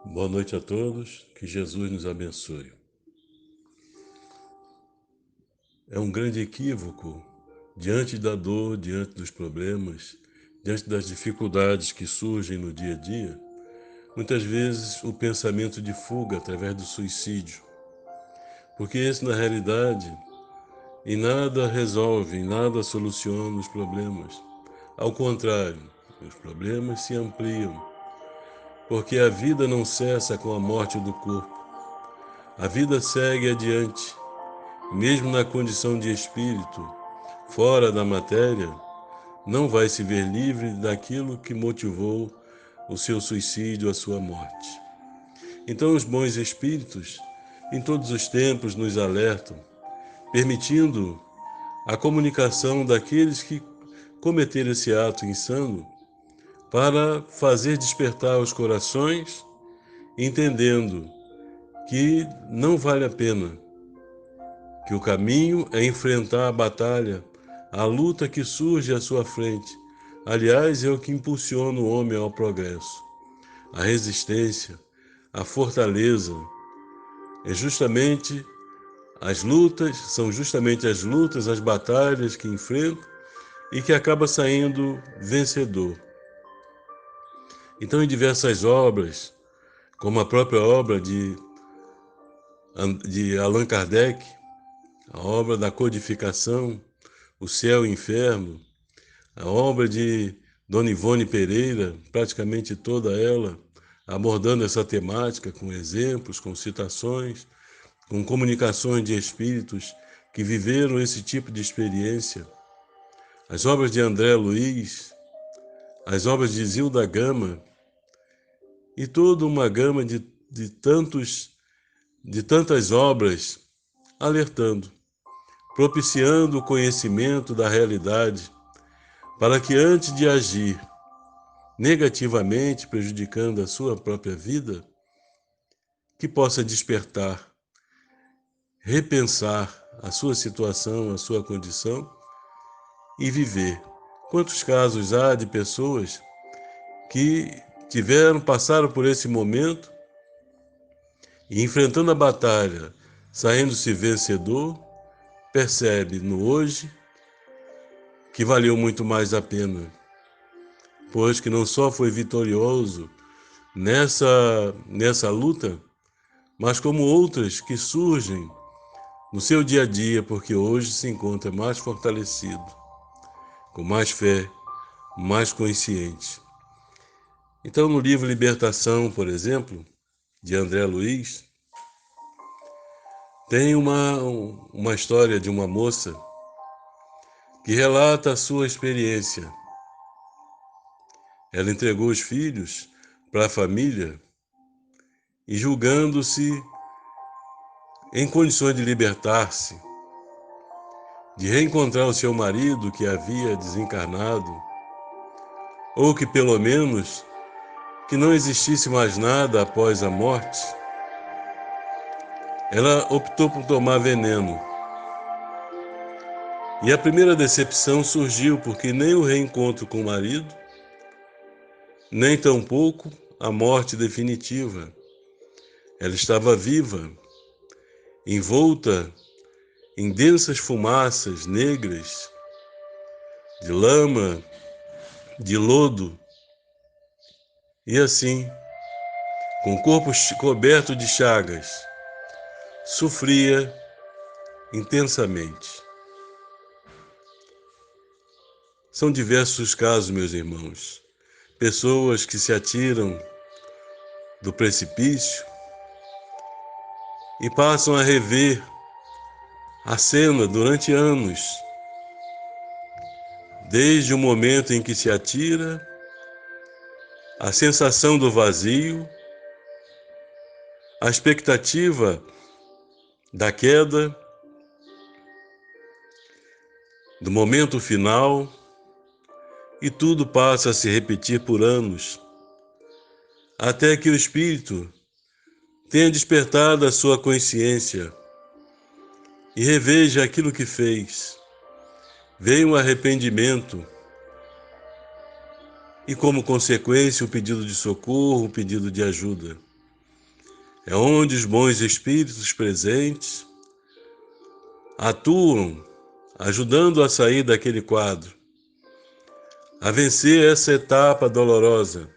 Boa noite a todos, que Jesus nos abençoe. É um grande equívoco, diante da dor, diante dos problemas, diante das dificuldades que surgem no dia a dia, muitas vezes o pensamento de fuga através do suicídio, porque esse, na realidade, em nada resolve, em nada soluciona os problemas. Ao contrário, os problemas se ampliam, porque a vida não cessa com a morte do corpo. A vida segue adiante. Mesmo na condição de espírito, fora da matéria, não vai se ver livre daquilo que motivou o seu suicídio, a sua morte. Então, os bons espíritos, em todos os tempos, nos alertam, permitindo a comunicação daqueles que cometeram esse ato insano para fazer despertar os corações, entendendo que não vale a pena, que o caminho é enfrentar a batalha, a luta que surge à sua frente. Aliás, é o que impulsiona o homem ao progresso. A resistência, a fortaleza, é justamente as lutas, são justamente as lutas, as batalhas que enfrenta e que acaba saindo vencedor. Então, em diversas obras, como a própria obra de Allan Kardec, a obra da codificação, O Céu e o Inferno, a obra de Dona Ivone Pereira, praticamente toda ela, abordando essa temática com exemplos, com citações, com comunicações de espíritos que viveram esse tipo de experiência. As obras de André Luiz, as obras de Zilda Gama e toda uma gama de tantas obras alertando, propiciando o conhecimento da realidade, para que antes de agir negativamente, prejudicando a sua própria vida, que possa despertar, repensar a sua situação, a sua condição e viver. Quantos casos há de pessoas que passaram por esse momento e enfrentando a batalha, saindo-se vencedor, percebe no hoje que valeu muito mais a pena, pois que não só foi vitorioso nessa luta, mas como outras que surgem no seu dia a dia, porque hoje se encontra mais fortalecido, com mais fé, mais consciente. Então, no livro Libertação, por exemplo, de André Luiz, tem uma história de uma moça que relata a sua experiência. Ela entregou os filhos para a família e, julgando-se em condições de libertar-se, de reencontrar o seu marido que havia desencarnado, ou que pelo menos que não existisse mais nada após a morte, ela optou por tomar veneno. E a primeira decepção surgiu porque nem o reencontro com o marido, nem tampouco a morte definitiva. Ela estava viva, envolta em densas fumaças negras, de lama, de lodo, e assim, com o corpo coberto de chagas, sofria intensamente. São diversos os casos, meus irmãos. Pessoas que se atiram do precipício e passam a rever a cena durante anos, desde o momento em que se atira, a sensação do vazio, a expectativa da queda, do momento final, e tudo passa a se repetir por anos, até que o espírito tenha despertado a sua consciência e reveja aquilo que fez. Veio um arrependimento e, como consequência, o pedido de socorro, o pedido de ajuda. É onde os bons espíritos presentes atuam, ajudando a sair daquele quadro, a vencer essa etapa dolorosa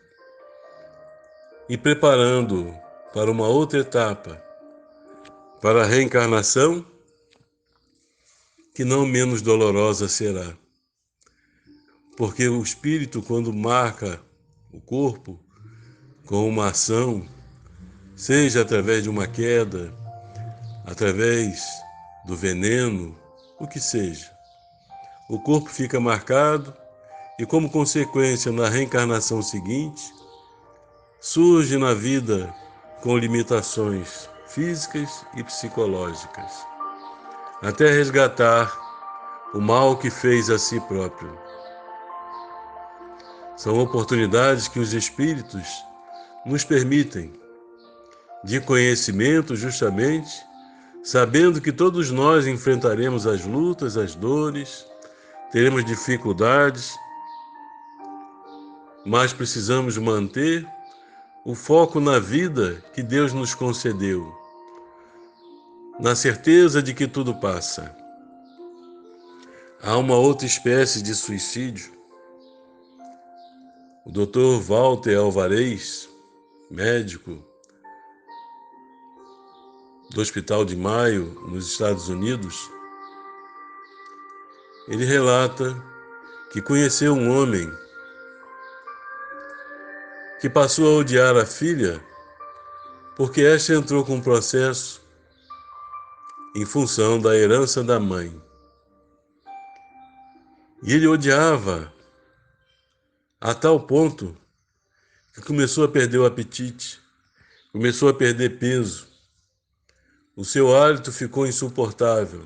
e preparando para uma outra etapa, para a reencarnação, que não menos dolorosa será. Porque o espírito, quando marca o corpo com uma ação, seja através de uma queda, através do veneno, o que seja, o corpo fica marcado e, como consequência, na reencarnação seguinte, surge na vida com limitações físicas e psicológicas, até resgatar o mal que fez a si próprio. São oportunidades que os espíritos nos permitem, de conhecimento justamente, sabendo que todos nós enfrentaremos as lutas, as dores, teremos dificuldades, mas precisamos manter o foco na vida que Deus nos concedeu, na certeza de que tudo passa. Há uma outra espécie de suicídio. O Dr. Walter Alvarez, médico do Hospital de Mayo, nos Estados Unidos, ele relata que conheceu um homem que passou a odiar a filha porque esta entrou com um processo em função da herança da mãe. E ele odiava a tal ponto que começou a perder o apetite, começou a perder peso, o seu hálito ficou insuportável,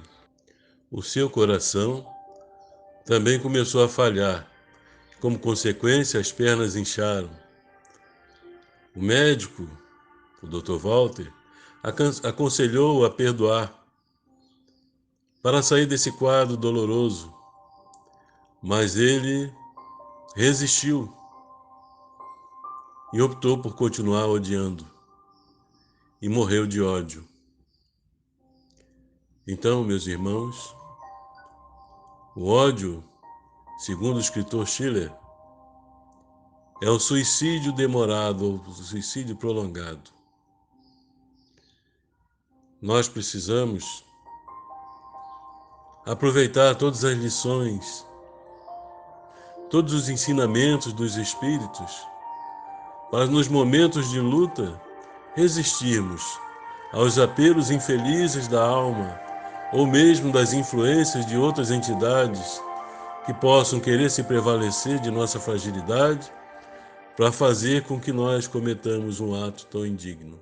o seu coração também começou a falhar, como consequência as pernas incharam. O médico, o Dr. Walter, aconselhou-o a perdoar para sair desse quadro doloroso, mas ele resistiu e optou por continuar odiando e morreu de ódio. Então, meus irmãos, o ódio, segundo o escritor Schiller, é o suicídio demorado, o suicídio prolongado. Nós precisamos aproveitar todas as lições, todos os ensinamentos dos espíritos, para nos momentos de luta resistirmos aos apelos infelizes da alma ou mesmo das influências de outras entidades que possam querer se prevalecer de nossa fragilidade para fazer com que nós cometamos um ato tão indigno.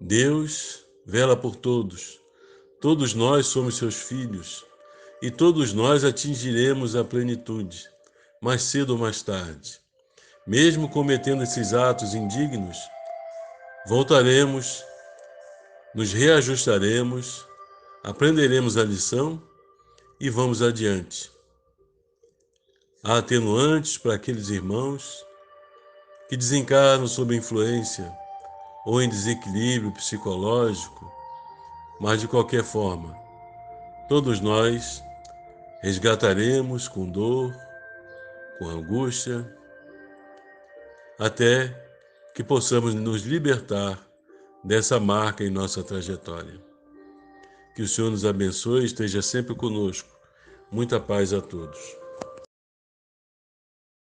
Deus vela por todos, todos nós somos seus filhos e todos nós atingiremos a plenitude, mais cedo ou mais tarde. Mesmo cometendo esses atos indignos, voltaremos, nos reajustaremos, aprenderemos a lição e vamos adiante. Há atenuantes para aqueles irmãos que desencarnam sob influência ou em desequilíbrio psicológico, mas de qualquer forma, todos nós resgataremos com dor, com angústia, até que possamos nos libertar dessa marca em nossa trajetória. Que o Senhor nos abençoe e esteja sempre conosco. Muita paz a todos.